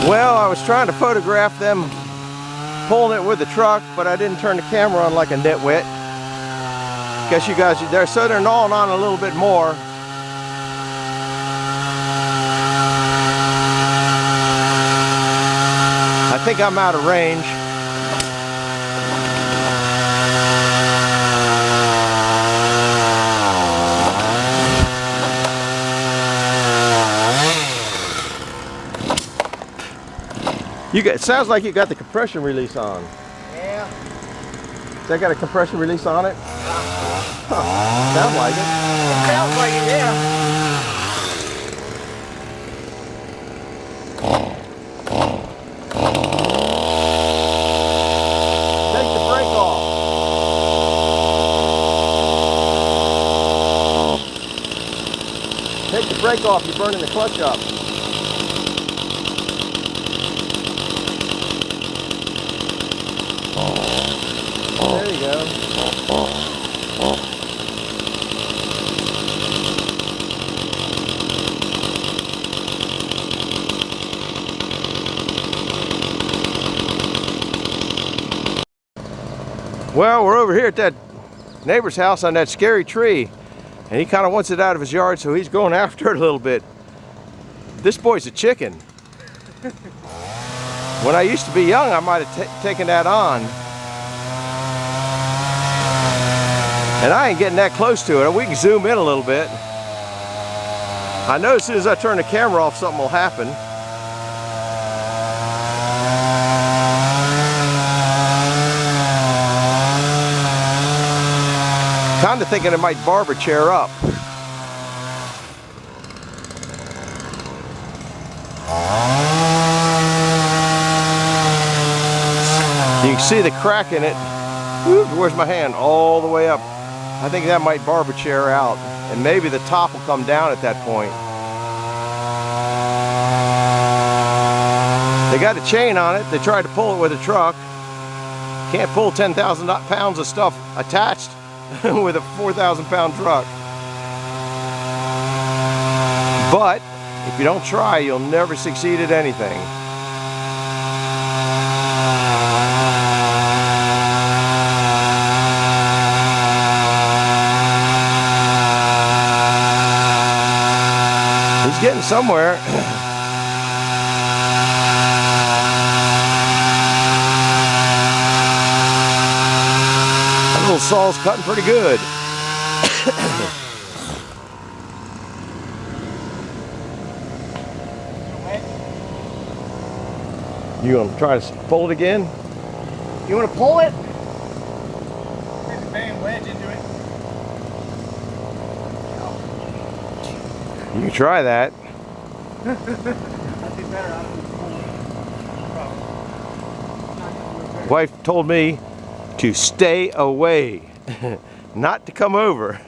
Well, I was trying to photograph them pulling it with the truck, but I didn't turn the camera on like a nitwit. Guess you guys, they're gnawing on a little bit more. I think I'm out of range. It sounds like you got the compression release on. Yeah. Has that got a compression release on it? Huh. Sounds like it. It sounds like it, yeah. Take the brake off. Take the brake off, you're burning the clutch up. There you go. Well, we're over here at that neighbor's house on that scary tree, and he kind of wants it out of his yard, so he's going after it a little bit. This boy's a chicken. When I used to be young, I might have taken that on. And I ain't getting that close to it. We can zoom in a little bit. I know as soon as I turn the camera off, something will happen. Kind of thinking it might barber chair up. You can see the crack in it. Woo, where's my hand? All the way up. I think that might barber chair out, and maybe the top will come down at that point. They got a chain on it. They tried to pull it with a truck. Can't pull 10,000 pounds of stuff attached with a 4,000 pound truck. But if you don't try, you'll never succeed at anything. He's getting somewhere. That little saw's cutting pretty good. You gonna try to pull it again? You want to pull it? Get the bang wedge into it. You can try that. That'd be better. Wife told me to stay away, not to come over.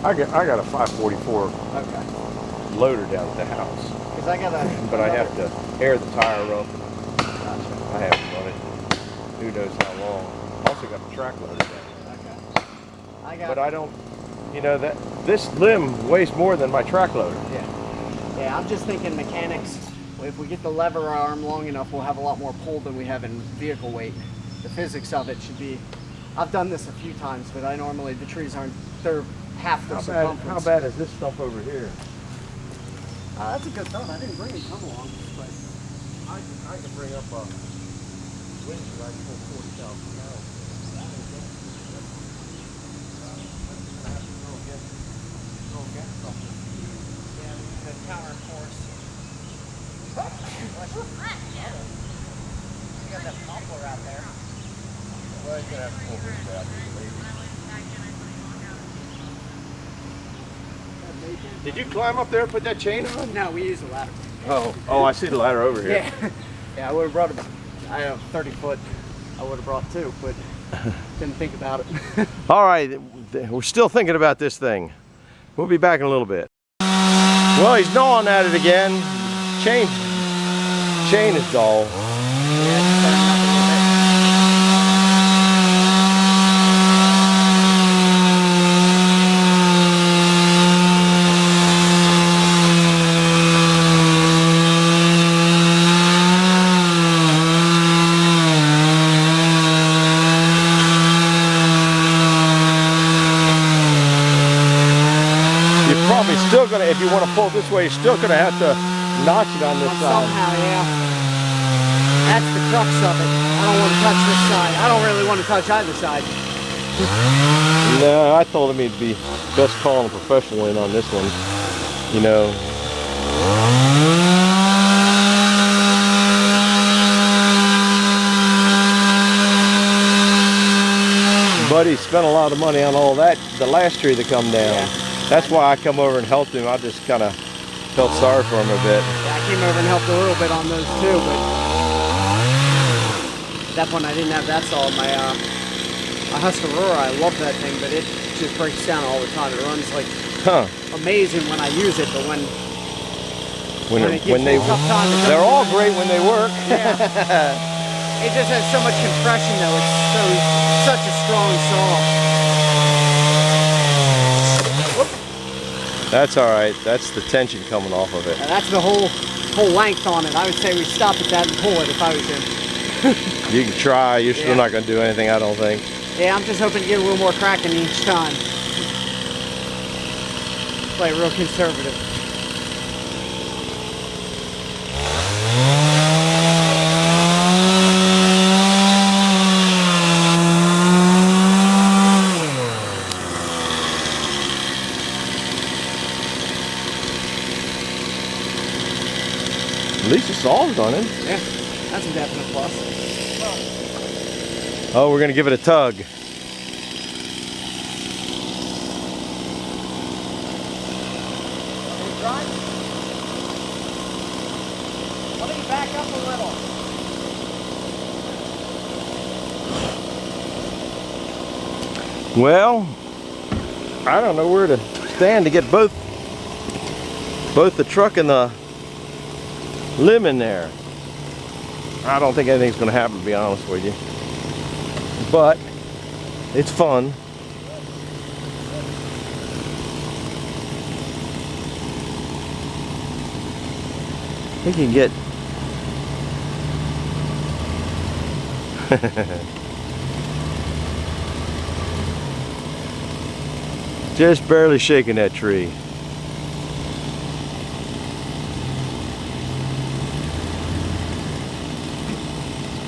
I got a 544 Okay. loader down at the house. Because I got a. But I have to air the tire up. Gotcha. I haven't run it. Who knows how long. Also got the track loader down. Okay. But I don't, you know, that this limb weighs more than my track loader. Yeah. Yeah, I'm just thinking mechanics. If we get the lever arm long enough, we'll have a lot more pull than we have in vehicle weight. The physics of it should be. I've done this a few times, but I normally, the trees aren't, they're half the circumference. How bad is this stump over here? That's a good thought. I didn't bring it come along, but I could bring up a winch right for 40,000 pounds. yeah, we need a counter force. You got that poplar out there. Well, you're gonna have to pull this out. Did you climb up there and put that chain on? No, we use a ladder. Oh, I see the ladder over here. Yeah, yeah. I would have brought I have 30 foot. I would have brought two, but didn't think about it. All right, we're still thinking about this thing. We'll be back in a little bit. Well, he's gnawing at it again. Chain is dull. You're probably still gonna, if you want to pull it this way, you're still gonna have to notch it on this side. Somehow, yeah. That's the crux of it. I don't want to touch this side. I don't really want to touch either side. No, I told him he'd be best calling a professional in on this one. You know. But he spent a lot of money on all that, the last tree that come down. Yeah. That's why I come over and helped him. I just kind of felt sorry for him a bit. Yeah, I came over and helped a little bit on those too, but at that point I didn't have that solid. My Husqvarna, I love that thing, but it just breaks down all the time. It runs like amazing when I use it, but when it gives me a tough time, they're all great when they work. Yeah. It just has so much compression though. It's such a strong saw. Whoop. That's all right. That's the tension coming off of it. And that's the whole length on it. I would say we stop at that and pull it if I was him. You can try. You're still not going to do anything, I don't think. Yeah, I'm just hoping to get a little more cracking each time. Play real conservative. At least the saw's running. Yeah, that's a definite plus. Oh, we're going to give it a tug. Let me back up a little. Well, I don't know where to stand to get both the truck and the limb in there. I don't think anything's going to happen, to be honest with you. But it's fun. I think you can get just barely shaking that tree.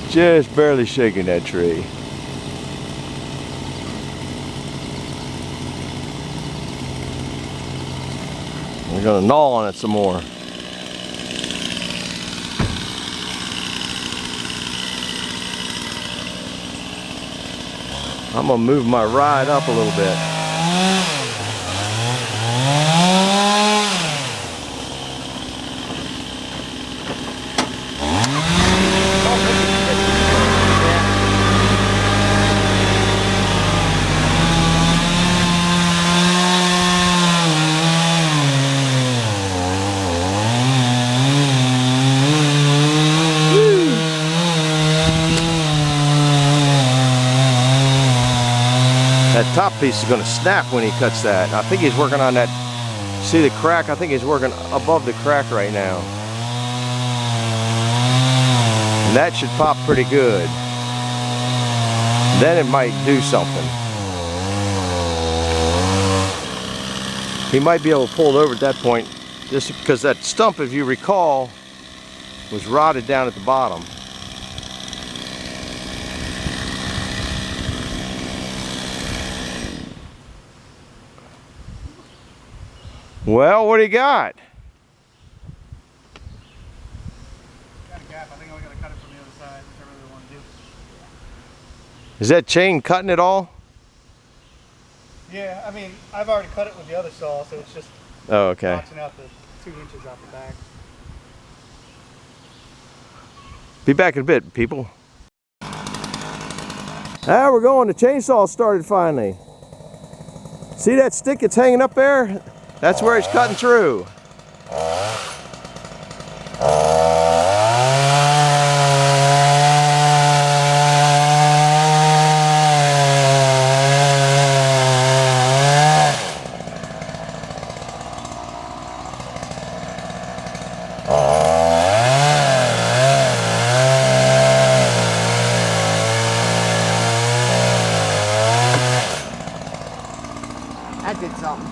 Just barely shaking that tree. We're gonna gnaw on it some more. I'm gonna move my ride up a little bit. That top piece is going to snap when he cuts that. I think he's working on that. See the crack? I think he's working above the crack right now. And that should pop pretty good. Then it might do something. He might be able to pull it over at that point, just because that stump, if you recall, was rotted down at the bottom. Well, what do you got? Got a gap. I think I'm going to cut it from the other side, which I really want to do. Is that chain cutting it all? Yeah, I mean, I've already cut it with the other saw, so it's just okay. notching out the 2 inches off the back. Be back in a bit, people. Ah, we're going. The chainsaw started finally. See that stick that's hanging up there? That's where it's cutting through. That did something.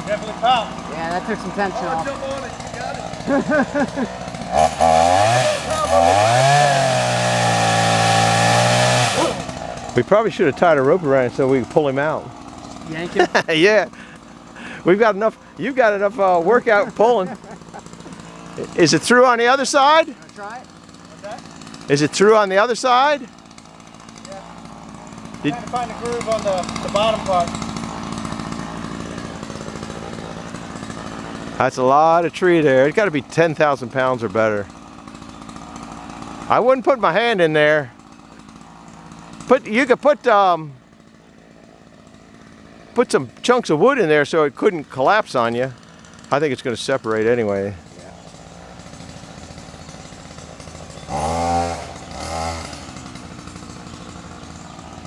Definitely popped. Yeah, that took some tension off. Jump on it. You got it. We probably should have tied a rope around it so we could pull him out. Yank him? Yeah. We've got enough, you've got enough workout pulling. Is it through on the other side? Wanna try it? What's that? Is it through on the other side? Yeah. Did- Trying to find the groove on the bottom part. That's a lot of tree there. It's got to be 10,000 pounds or better. I wouldn't put my hand in there. You could put some chunks of wood in there so it couldn't collapse on you. I think it's going to separate anyway.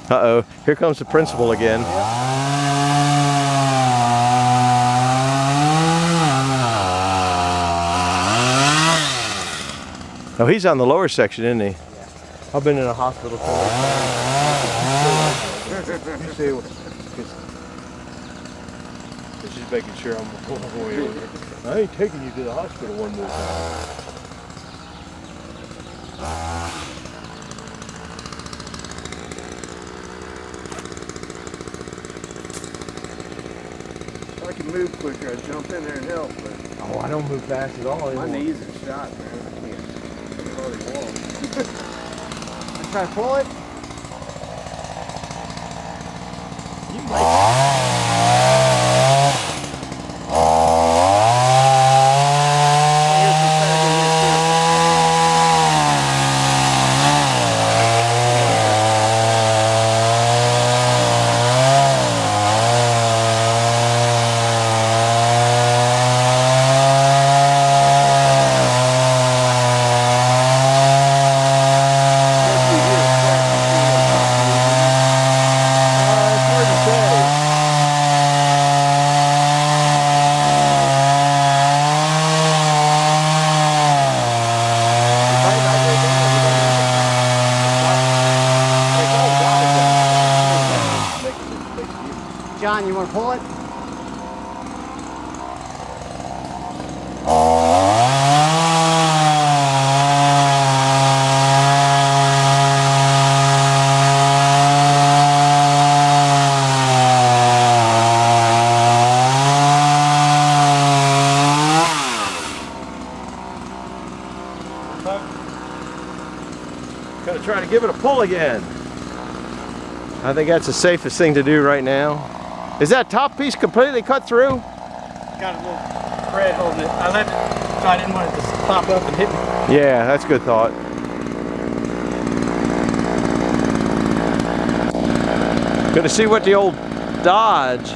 Uh-oh, here comes the principal again. Oh, he's on the lower section, isn't he? Yeah. I've been in a hospital so much time. Just making sure I'm going over. I ain't taking you to the hospital one more time. If I can move quicker, I'd jump in there and help, but Oh, I don't move fast at all my anymore. knees are shot, man. I can't hardly walk. Let's try to pull it. You might. John, you want to pull it? Gonna try to give it a pull again. I think that's the safest thing to do right now. Is that top piece completely cut through? Got a little thread holding it. I let it so I didn't want it to pop up and hit me. Yeah, that's a good thought. Gonna see what the old Dodge.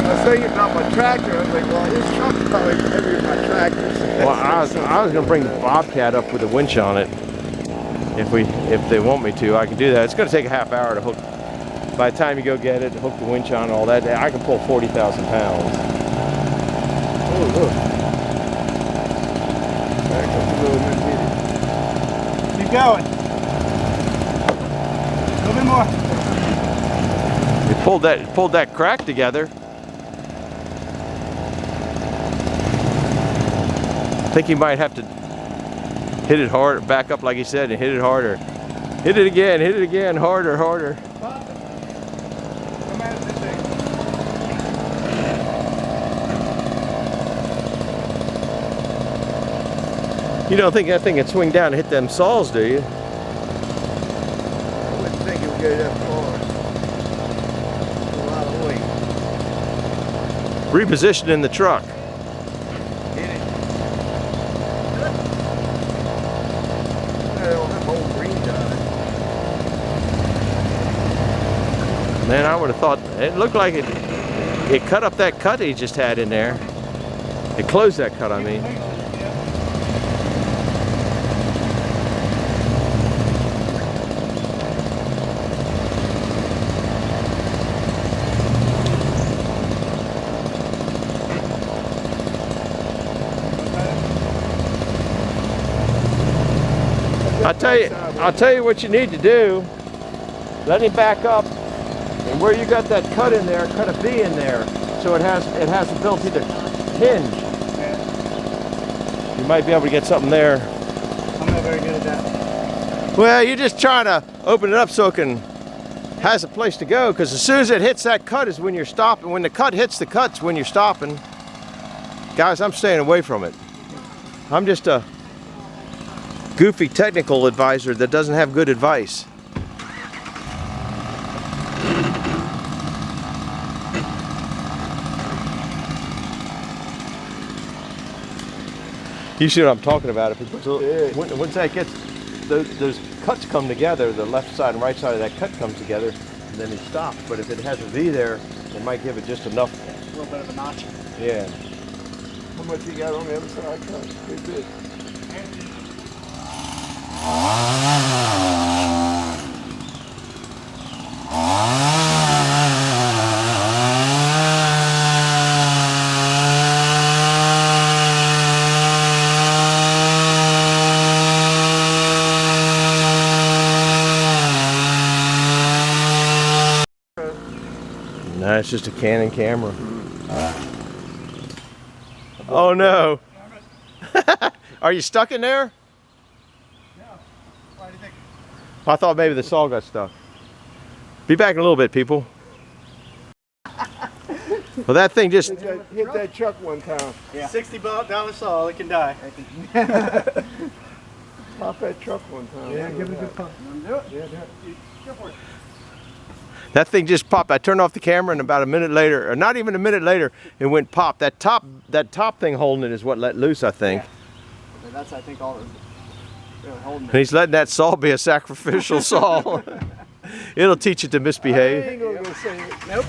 I was thinking about my tractor. I was like, well, this truck's probably heavier than my tractor. Well, I was gonna bring the Bobcat up with a winch on it. If they want me to, I can do that. It's gonna take a half hour to hook. By the time you go get it, hook the winch on, all that, I can pull 40,000 pounds. Oh, look. Back up a little bit. Keep going. A little bit more. It pulled that crack together. I think he might have to hit it hard, back up like he said, and hit it harder. Hit it again, harder, harder. Come at it this way. You don't think that thing can swing down and hit them saws, do you? I wouldn't think it would go that far. That's a lot of weight. Repositioning the truck. Hit it. Well, that whole green done it. Man, I would have thought, it looked like it cut up that cut he just had in there. It closed that cut, I mean. I'll tell you what you need to do. Let him back up And where you got that cut in there, cut a V in there, so it has the ability to hinge. Yeah. You might be able to get something there. I'm not very good at that. Well, you're just trying to open it up so it has a place to go, because as soon as it hits that cut is when you're stopping. When the cut hits the cut's when you're stopping. Guys, I'm staying away from it. I'm just a goofy technical advisor that doesn't have good advice. You see what I'm talking about? If it puts a little, once that gets, those cuts come together, the left side and right side of that cut comes together, and then it stops. But if it has a V there, it might give it just enough. A little bit of a notch. Yeah. How much you got on the other side? Pretty big. No, it's just a Canon camera. Oh no. Are you stuck in there? No. Why do you think? I thought maybe the saw got stuck. Be back in a little bit, people. Well, that thing just... Hit that truck one time. Yeah. $60 saw, it can die. Pop that truck one time. Yeah, give it a good pump. Do it? Yeah, yeah. Go for it. That thing just popped. I turned off the camera, and about a minute later, or not even a minute later, it went pop. That top thing holding it is what let loose, I think. Yeah. That's, I think, all that's really holding And it. he's letting that saw be a sacrificial saw. It'll teach it to I misbehave. ain't gonna go sing it. Nope.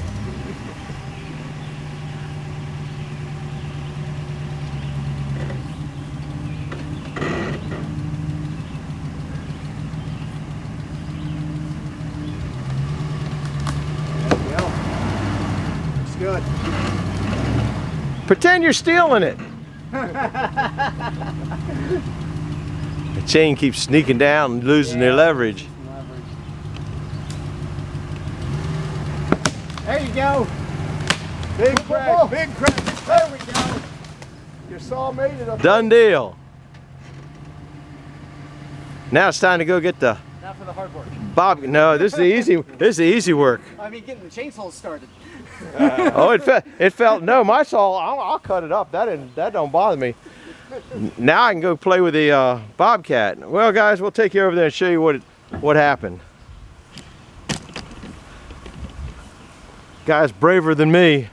It's good. Pretend you're stealing it. The chain keeps sneaking down and losing their leverage. There you go. Big crack, big crack. There we go. Your saw made it up. Done deal. Now it's time to go get the Now for the hard work. bob. No, this is the easy. This is the easy work. I mean, getting the chainsaws started. Oh, it felt. No, my saw. I'll cut it up. That don't bother me. Now I can go play with the bobcat. Well, guys, we'll take you over there and show you what happened. Guy's braver than me.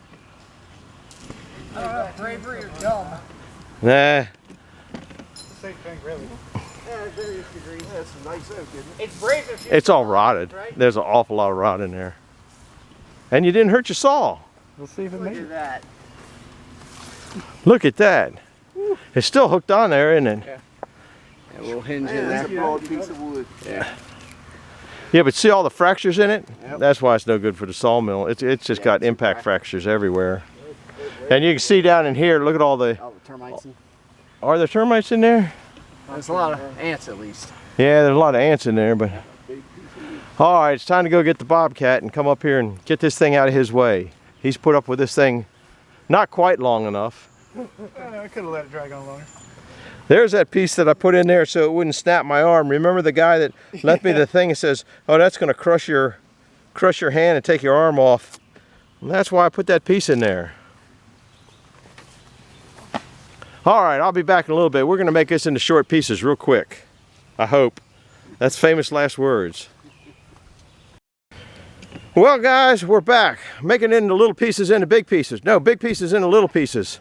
I don't know, bravery or dumb. Nah. Same thing, really. Yeah, various degrees. That's a nice oak, isn't it? It's brave if you... It's all rotted. Right? There's an awful lot of rot in there. And you didn't hurt your saw. We'll see if it Look makes at it. that. Look at that. It's still hooked on there, isn't it? Yeah, we'll hinge Man, in that's a there. broad piece of wood. Yeah. Yeah, but see all the fractures in it? Yep. That's why it's no good for the sawmill. It's just Yeah, got it's impact fractures everywhere. And you can see down in here, look at all the... Oh, the termites. Are there termites in there? There's a lot of ants at least. Yeah, there's a lot of ants in there, but... All right, it's time to go get the bobcat and come up here and get this thing out of his way. He's put up with this thing not quite long enough. I could have let it drag on longer. There's that piece that I put in there so it wouldn't snap my arm. Remember the guy that left me the thing and says, oh, that's going to crush your hand and take your arm off. And that's why I put that piece in there. All right, I'll be back in a little bit. We're going to make this into short pieces real quick. I hope. That's famous last words. Well, guys, we're back. Making it into little pieces into big pieces. No, big pieces into little pieces.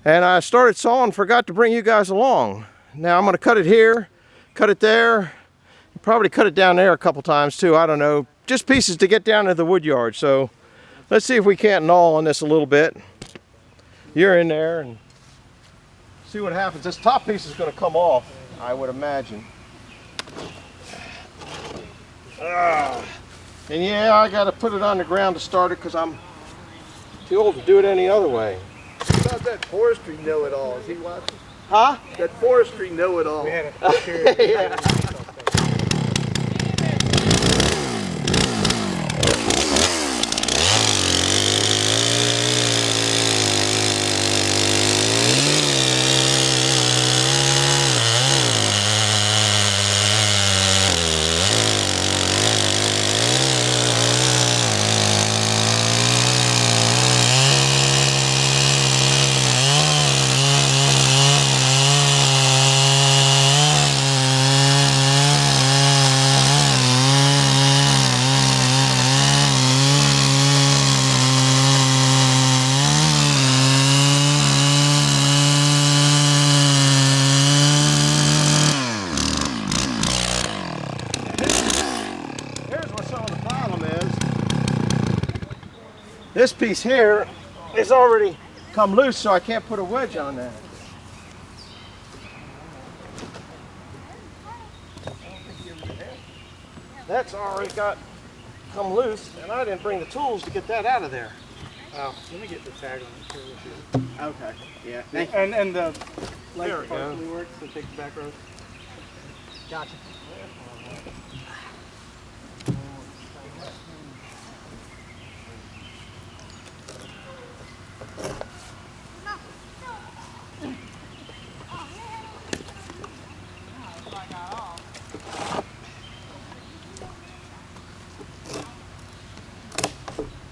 And I started sawing, forgot to bring you guys along. Now I'm going to cut it here, cut it there, probably cut it down there a couple times too, I don't know. Just pieces to get down to the wood yard. So let's see if we can't gnaw on this a little bit. You're in there and see what happens. This top piece is going to come off, I would imagine. And yeah, I got to put it on the ground to start it because I'm too old to do it any other way. What about that forestry know-it-all? Is he watching? Huh? That forestry know-it-all. We had a Yeah. This piece here is already come loose, so I can't put a wedge on that. That's already got come loose, and I didn't bring the tools to get that out of there. Oh, let me get the tag on it. Okay. Yeah. And the There light we go. partially works, so take the back road. Gotcha.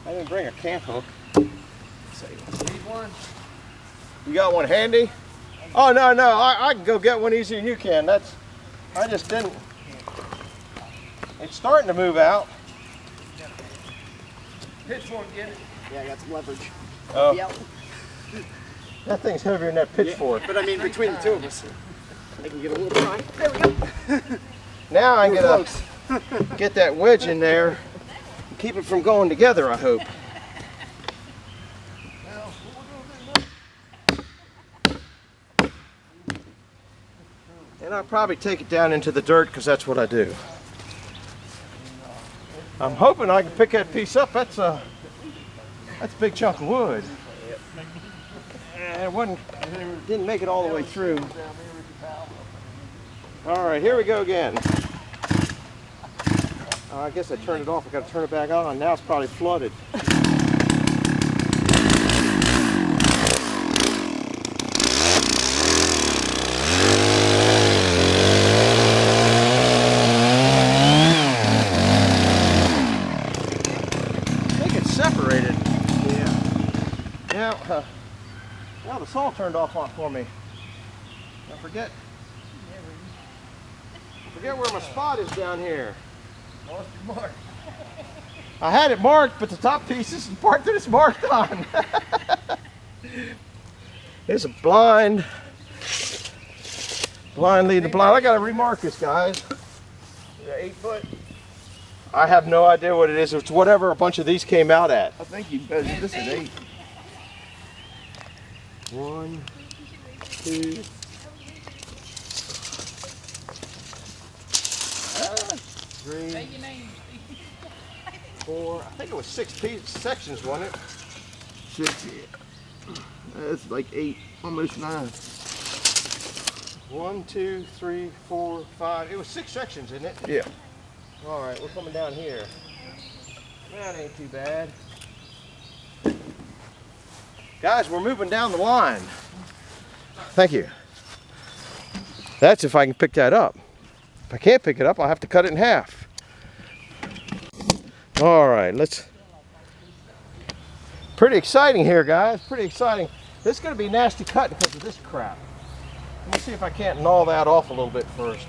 I didn't bring a camp hook. Need one? You got one handy? Oh, no, I can go get one easier than you can. I just didn't. It's starting to move out. Pitchfork, get it? Yeah, I got some leverage. Oh, Yep. that thing's heavier than that pitchfork. But I mean, between the two of us, I can get a little try. There we go. Now I'm We're gonna close. get that wedge in there and keep it from going together, I hope. And I'll probably take it down into the dirt because that's what I do. I'm hoping I can pick that piece up. That's a big chunk of wood. And didn't make it all the way through. All right, here we go again. I guess I turned it off. I got to turn it back on. Now it's probably flooded. I think it's separated. Yeah. Now the saw turned off for me. I forget where my spot is down here. I had it marked, but the top piece isn't part that it's marked on. There's a blind leading the blind. I gotta remark this, guys. 8 foot. I have no idea what it is. It's whatever a bunch of these came out at. I think you measured this at 8. 1, 2, 3, 4. I think it was 6 sections, wasn't it? 6. That's like 8, almost 9. 1, 2, 3, 4, 5. It was 6 sections, isn't it? Yeah. All right, we're coming down here. That ain't too bad. Guys, we're moving down the line. Thank you. That's if I can pick that up. If I can't pick it up, I'll have to cut it in half. All right, pretty exciting here, guys. Pretty exciting. This is going to be nasty cutting because of this crap. Let me see if I can't gnaw that off a little bit first.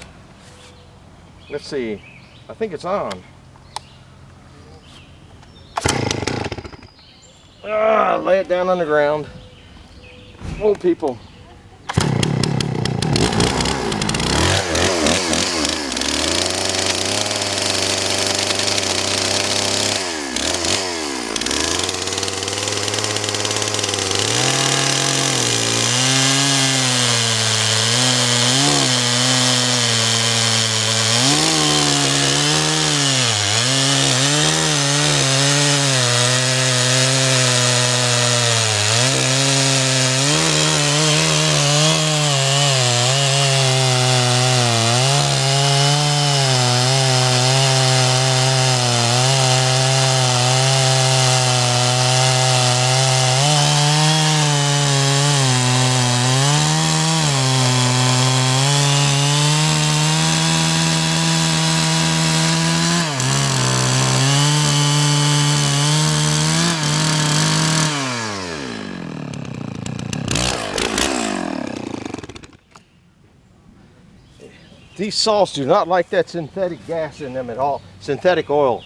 Let's see. I think it's on. Lay it down on the ground. Old people. These saws do not like that synthetic gas in them at all. Synthetic oil.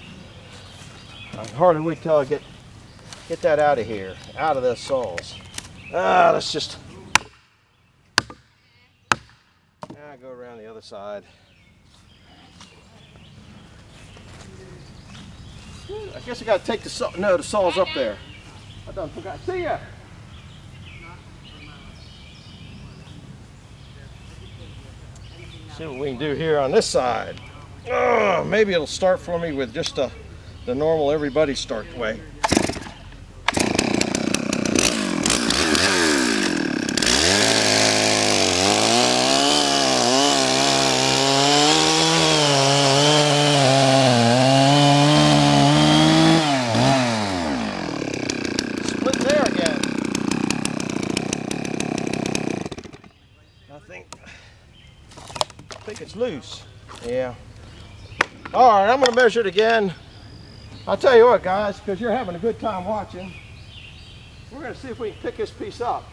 I can hardly wait till I get that out of here, out of those saws. Let's just. Now go around the other side. I guess I got to take the saw. No, the saw's up there. I done forgot. See ya. See what we can do here on this side. Oh, maybe it'll start for me with just the normal everybody start way. Split there again. I think it's loose. Yeah. All right, I'm going to measure it again. I'll tell you what, guys, because you're having a good time watching. We're going to see if we can pick this piece up.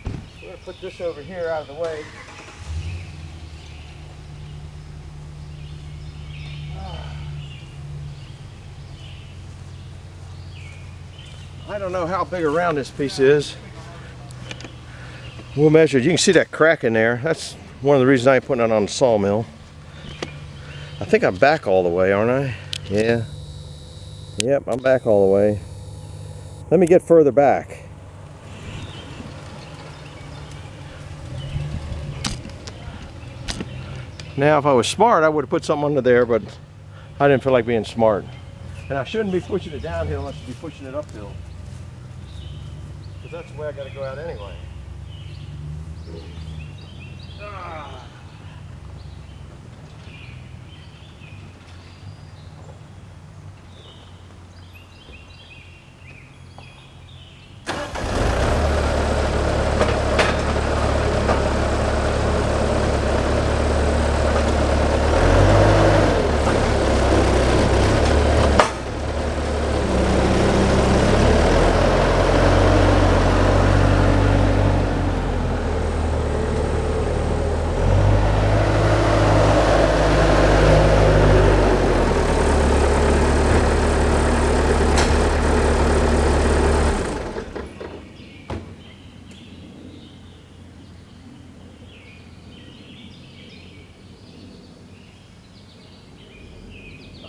We're going to put this over here out of the way. I don't know how big around this piece is. We'll measure it. You can see that crack in there. That's one of the reasons I ain't putting it on the sawmill. I think I'm back all the way, aren't I? Yeah. Yep, I'm back all the way. Let me get further back. Now, if I was smart, I would have put something under there, but I didn't feel like being smart. And I shouldn't be pushing it downhill, I should be pushing it uphill. Because that's the way I got to go out anyway. Ah.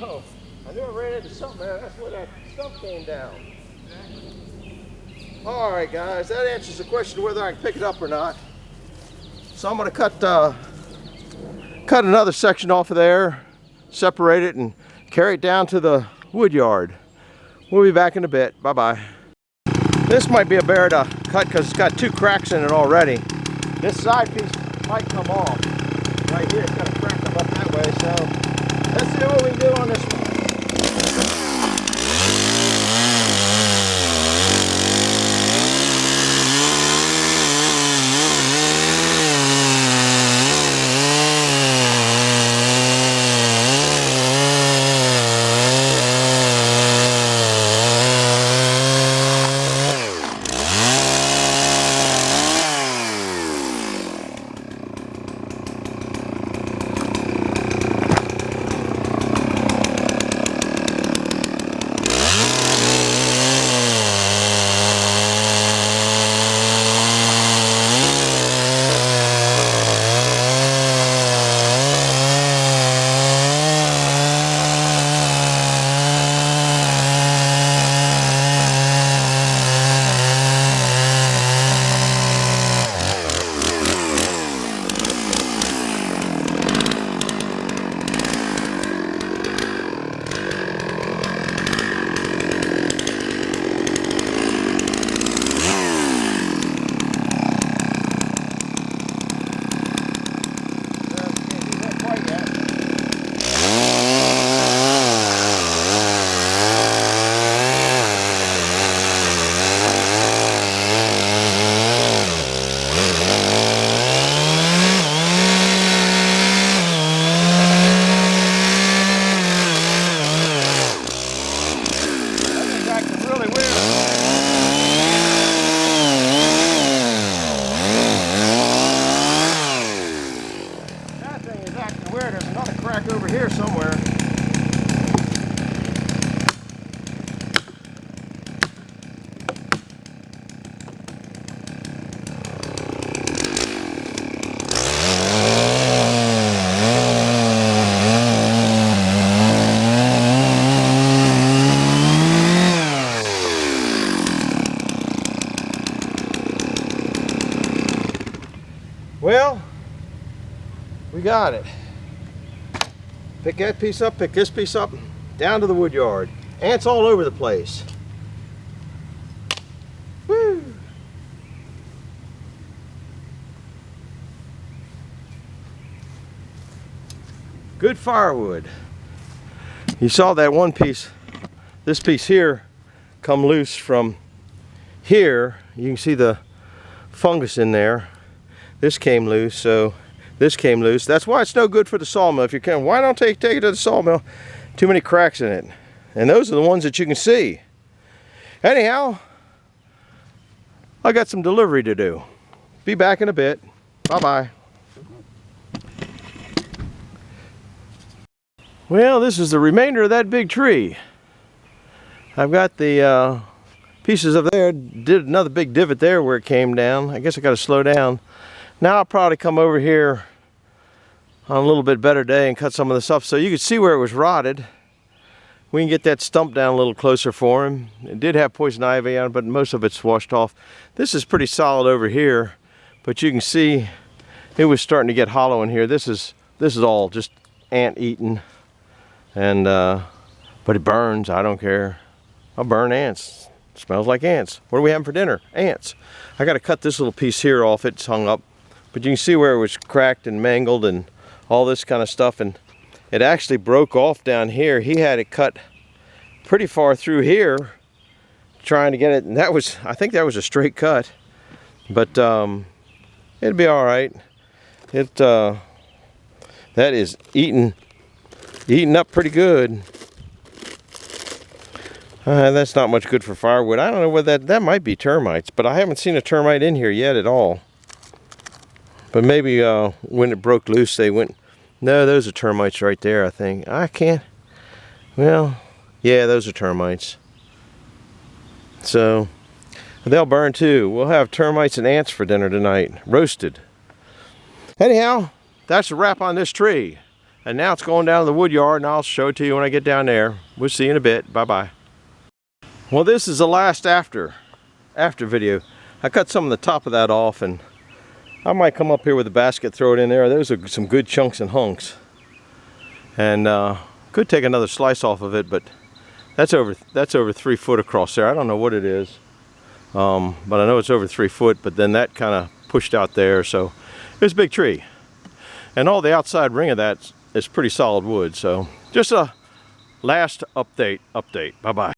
Oh, I knew I ran into something there. That's where that stump came down. All right, guys, that answers the question of whether I can pick it up or not. So I'm going to cut another section off of there, separate it, and carry it down to the wood yard. We'll be back in a bit. Bye-bye. This might be a bear to cut because it's got 2 cracks in it already. This side piece might come off. Right here, it's got a crack up that way, so let's see what we can do on this one. We got it. Pick that piece up, pick this piece up, down to the wood yard. Ants all over the place. Woo! Good firewood. You saw that one piece, this piece here, come loose from here. You can see the fungus in there. This came loose, so this came loose. That's why it's no good for the sawmill. If you can, why don't take it to the sawmill? Too many cracks in it. And those are the ones that you can see. Anyhow, I got some delivery to do. Be back in a bit. Bye-bye. Well, this is the remainder of that big tree. I've got the pieces of there, did another big divot there where it came down. I guess I got to slow down. Now I'll probably come over here on a little bit better day and cut some of this up so you can see where it was rotted. We can get that stump down a little closer for him. It did have poison ivy on it, but most of it's washed off. This is pretty solid over here, but you can see it was starting to get hollow in here. This is all just ant eaten. And but it burns. I don't care. I'll burn ants. It smells like ants. What are we having for dinner? Ants. I got to cut this little piece here off. It's hung up, but you can see where it was cracked and mangled and all this kind of stuff. And it actually broke off down here. He had it cut pretty far through here, trying to get it. And that was, I think that was a straight cut, but it'd be all right. It that is eaten up pretty good. That's not much good for firewood. I don't know whether that might be termites, but I haven't seen a termite in here yet at all. But maybe when it broke loose, they went. No, those are termites right there, I think. I can't. Well, yeah, those are termites. So they'll burn too. We'll have termites and ants for dinner tonight, roasted. Anyhow, that's a wrap on this tree. And now it's going down to the wood yard, and I'll show it to you when I get down there. We'll see you in a bit. Bye-bye. Well, this is the last after video. I cut some of the top of that off, and I might come up here with a basket, throw it in there. Those are some good chunks and hunks. And could take another slice off of it, but that's over 3 foot across there. I don't know what it is, but I know it's over 3 foot, but then that kind of pushed out there, so it's a big tree. And all the outside ring of that is pretty solid wood. So just a last update. Bye-bye.